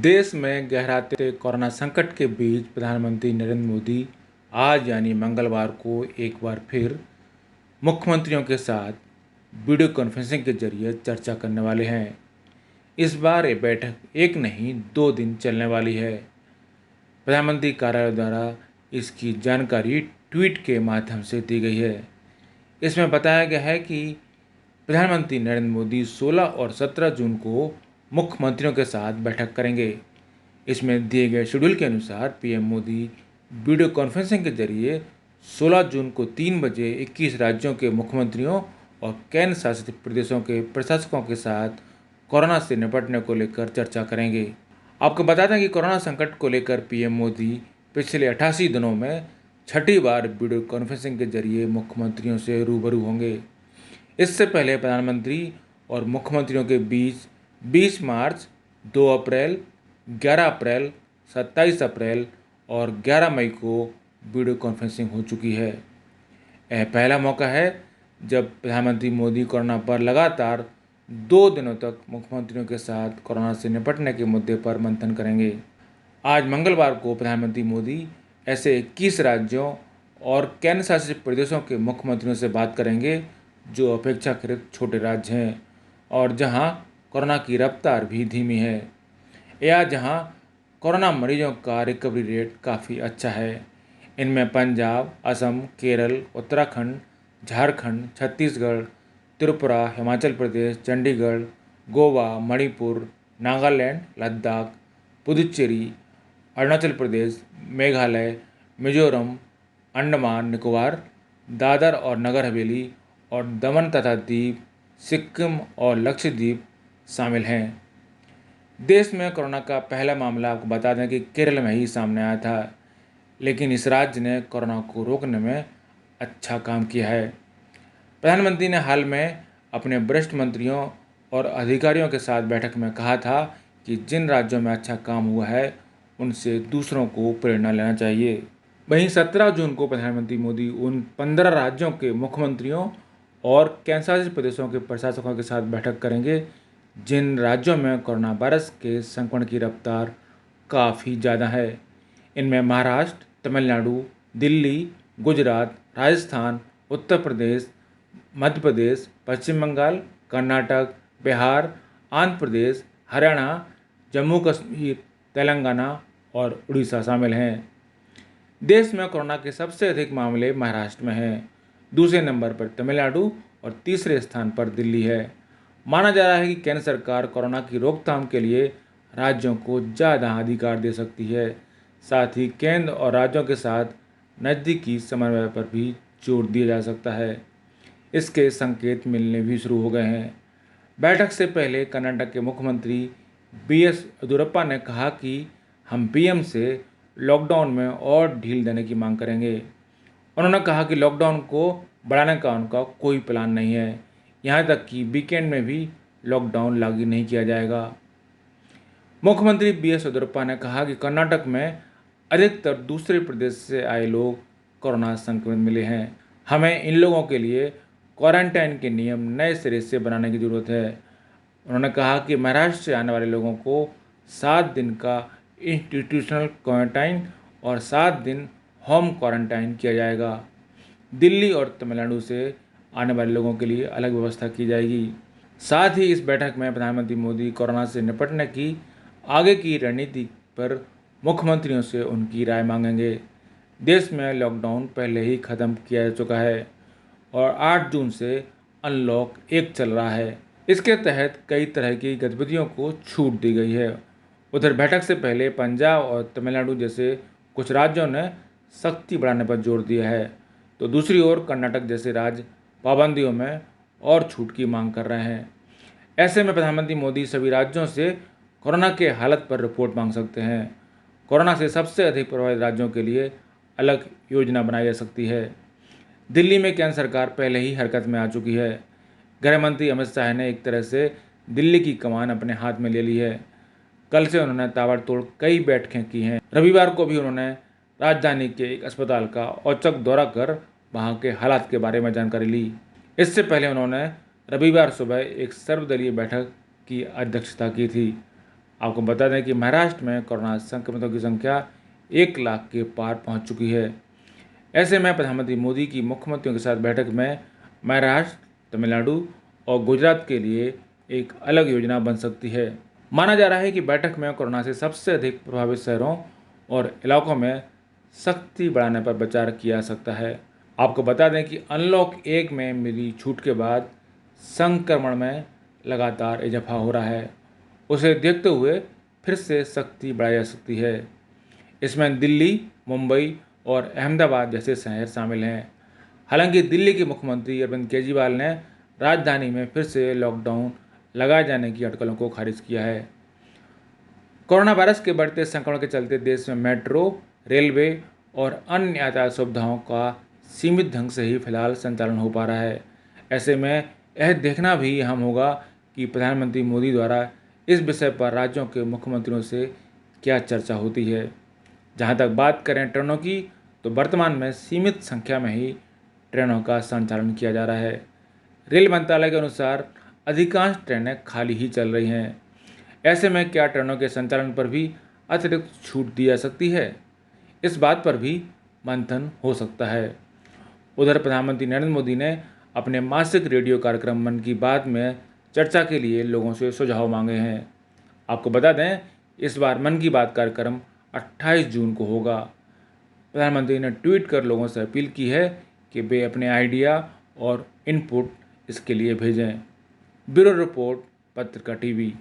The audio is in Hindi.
देश में गहराते कोरोना संकट के बीच प्रधानमंत्री नरेंद्र मोदी आज यानी मंगलवार को एक बार फिर मुख्यमंत्रियों के साथ वीडियो कॉन्फ्रेंसिंग के जरिए चर्चा करने वाले हैं। इस बार ये बैठक एक नहीं 2 दिन चलने वाली है। प्रधानमंत्री कार्यालय द्वारा इसकी जानकारी ट्वीट के माध्यम से दी गई है। इसमें बताया गया है कि प्रधानमंत्री नरेंद्र मोदी 16 और 17 जून को मुख्यमंत्रियों के साथ बैठक करेंगे। इसमें दिए गए शेड्यूल के अनुसार पीएम मोदी वीडियो कॉन्फ्रेंसिंग के जरिए 16 जून को 3 बजे 21 राज्यों के मुख्यमंत्रियों और केंद्र शासित प्रदेशों के प्रशासकों के साथ कोरोना से निपटने को लेकर चर्चा करेंगे। आपको बता दें कि कोरोना संकट को लेकर पीएम मोदी पिछले 88 दिनों में छठी बार वीडियो कॉन्फ्रेंसिंग के जरिए मुख्यमंत्रियों से रूबरू होंगे। इससे पहले प्रधानमंत्री और मुख्यमंत्रियों के बीच 20 मार्च, 2 अप्रैल, 11 अप्रैल, 27 अप्रैल और 11 मई को वीडियो कॉन्फ्रेंसिंग हो चुकी है। यह पहला मौका है जब प्रधानमंत्री मोदी कोरोना पर लगातार 2 दिनों तक मुख्यमंत्रियों के साथ कोरोना से निपटने के मुद्दे पर मंथन करेंगे। आज मंगलवार को प्रधानमंत्री मोदी ऐसे 21 राज्यों और केंद्र शासित प्रदेशों के मुख्यमंत्रियों से बात करेंगे जो अपेक्षाकृत छोटे राज्य हैं और जहां कोरोना की रफ्तार भी धीमी है या जहां कोरोना मरीजों का रिकवरी रेट काफ़ी अच्छा है। इनमें पंजाब, असम, केरल, उत्तराखंड, झारखंड, छत्तीसगढ़, त्रिपुरा, हिमाचल प्रदेश, चंडीगढ़, गोवा, मणिपुर, नागालैंड, लद्दाख, पुदुचेरी, अरुणाचल प्रदेश, मेघालय, मिजोरम, अंडमान निकोबार, दादर और नगर हवेली और दमन तथा दीव, सिक्किम और लक्षद्वीप शामिल हैं। देश में कोरोना का पहला मामला आपको बता दें कि केरल में ही सामने आया था, लेकिन इस राज्य ने कोरोना को रोकने में अच्छा काम किया है। प्रधानमंत्री ने हाल में अपने वरिष्ठ मंत्रियों और अधिकारियों के साथ बैठक में कहा था कि जिन राज्यों में अच्छा काम हुआ है उनसे दूसरों को प्रेरणा लेना चाहिए। वहीं 17 जून को प्रधानमंत्री मोदी उन 15 राज्यों के मुख्यमंत्रियों और केंद्र शासित प्रदेशों के प्रशासकों के साथ बैठक करेंगे जिन राज्यों में कोरोना वायरस के संक्रमण की रफ्तार काफ़ी ज़्यादा है। इनमें महाराष्ट्र, तमिलनाडु, दिल्ली, गुजरात, राजस्थान, उत्तर प्रदेश, मध्य प्रदेश, पश्चिम बंगाल, कर्नाटक, बिहार, आंध्र प्रदेश, हरियाणा, जम्मू कश्मीर, तेलंगाना और उड़ीसा शामिल हैं। देश में कोरोना के सबसे अधिक मामले महाराष्ट्र में हैं, दूसरे नंबर पर तमिलनाडु और तीसरे स्थान पर दिल्ली है। माना जा रहा है कि केंद्र सरकार कोरोना की रोकथाम के लिए राज्यों को ज़्यादा अधिकार दे सकती है। साथ ही केंद्र और राज्यों के साथ नज़दीकी समन्वय पर भी जोर दिया जा सकता है। इसके संकेत मिलने भी शुरू हो गए हैं। बैठक से पहले कर्नाटक के मुख्यमंत्री बीएस येदियुरप्पा ने कहा कि हम पीएम से लॉकडाउन में और ढील देने की मांग करेंगे। उन्होंने कहा कि लॉकडाउन को बढ़ाने का उनका कोई प्लान नहीं है, यहाँ तक कि वीकेंड में भी लॉकडाउन लागू नहीं किया जाएगा। मुख्यमंत्री बीएस येदियुरप्पा ने कहा कि कर्नाटक में अधिकतर दूसरे प्रदेश से आए लोग कोरोना संक्रमित मिले हैं। हमें इन लोगों के लिए क्वारंटाइन के नियम नए सिरे से बनाने की ज़रूरत है। उन्होंने कहा कि महाराष्ट्र से आने वाले लोगों को 7 दिन का इंस्टीट्यूशनल क्वारंटाइन और 7 दिन होम क्वारंटाइन किया जाएगा। दिल्ली और तमिलनाडु से आने वाले लोगों के लिए अलग व्यवस्था की जाएगी। साथ ही इस बैठक में प्रधानमंत्री मोदी कोरोना से निपटने की आगे की रणनीति पर मुख्यमंत्रियों से उनकी राय मांगेंगे। देश में लॉकडाउन पहले ही ख़त्म किया जा चुका है और 8 जून से अनलॉक 1 चल रहा है। इसके तहत कई तरह की गतिविधियों को छूट दी गई है। उधर बैठक से पहले पंजाब और तमिलनाडु जैसे कुछ राज्यों ने सख्ती बढ़ाने पर जोर दिया है, तो दूसरी ओर कर्नाटक जैसे राज्य पाबंदियों में और छूट की मांग कर रहे हैं। ऐसे में प्रधानमंत्री मोदी सभी राज्यों से कोरोना के हालत पर रिपोर्ट मांग सकते हैं। कोरोना से सबसे अधिक प्रभावित राज्यों के लिए अलग योजना बनाई जा सकती है। दिल्ली में केंद्र सरकार पहले ही हरकत में आ चुकी है। गृह मंत्री अमित शाह ने एक तरह से दिल्ली की कमान अपने हाथ में ले ली है। कल से उन्होंने ताबड़तोड़ कई बैठकें की हैं। रविवार को भी उन्होंने राजधानी के एक अस्पताल का औचक दौरा कर वहां के हालात के बारे में जानकारी ली। इससे पहले उन्होंने रविवार सुबह एक सर्वदलीय बैठक की अध्यक्षता की थी। आपको बता दें कि महाराष्ट्र में कोरोना संक्रमितों की संख्या 1 लाख के पार पहुंच चुकी है। ऐसे में प्रधानमंत्री मोदी की मुख्यमंत्रियों के साथ बैठक में महाराष्ट्र, तमिलनाडु और गुजरात के लिए एक अलग योजना बन सकती है। माना जा रहा है कि बैठक में कोरोना से सबसे अधिक प्रभावित शहरों और इलाकों में सख्ती बढ़ाने पर विचार किया जा सकता है। आपको बता दें कि अनलॉक 1 में मिली छूट के बाद संक्रमण में लगातार इजाफा हो रहा है। उसे देखते हुए फिर से सख्ती बढ़ाई जा सकती है। इसमें दिल्ली, मुंबई और अहमदाबाद जैसे शहर शामिल हैं। हालांकि दिल्ली के मुख्यमंत्री अरविंद केजरीवाल ने राजधानी में फिर से लॉकडाउन लगाए जाने की अटकलों को खारिज किया है। कोरोना वायरस के बढ़ते संक्रमण के चलते देश में मेट्रो, रेलवे और अन्य यातायात सुविधाओं का सीमित ढंग से ही फिलहाल संचालन हो पा रहा है। ऐसे में यह देखना भी अहम होगा कि प्रधानमंत्री मोदी द्वारा इस विषय पर राज्यों के मुख्यमंत्रियों से क्या चर्चा होती है। जहां तक बात करें ट्रेनों की, तो वर्तमान में सीमित संख्या में ही ट्रेनों का संचालन किया जा रहा है। रेल मंत्रालय के अनुसार अधिकांश ट्रेनें खाली ही चल रही हैं। ऐसे में क्या ट्रेनों के संचालन पर भी अतिरिक्त छूट दी जा सकती है? इस बात पर भी मंथन हो सकता है। उधर प्रधानमंत्री नरेंद्र मोदी ने अपने मासिक रेडियो कार्यक्रम मन की बात में चर्चा के लिए लोगों से सुझाव मांगे हैं। आपको बता दें, इस बार मन की बात कार्यक्रम 28 जून को होगा। प्रधानमंत्री ने ट्वीट कर लोगों से अपील की है कि वे अपने आइडिया और इनपुट इसके लिए भेजें। ब्यूरो रिपोर्ट, पत्रिका टीवी।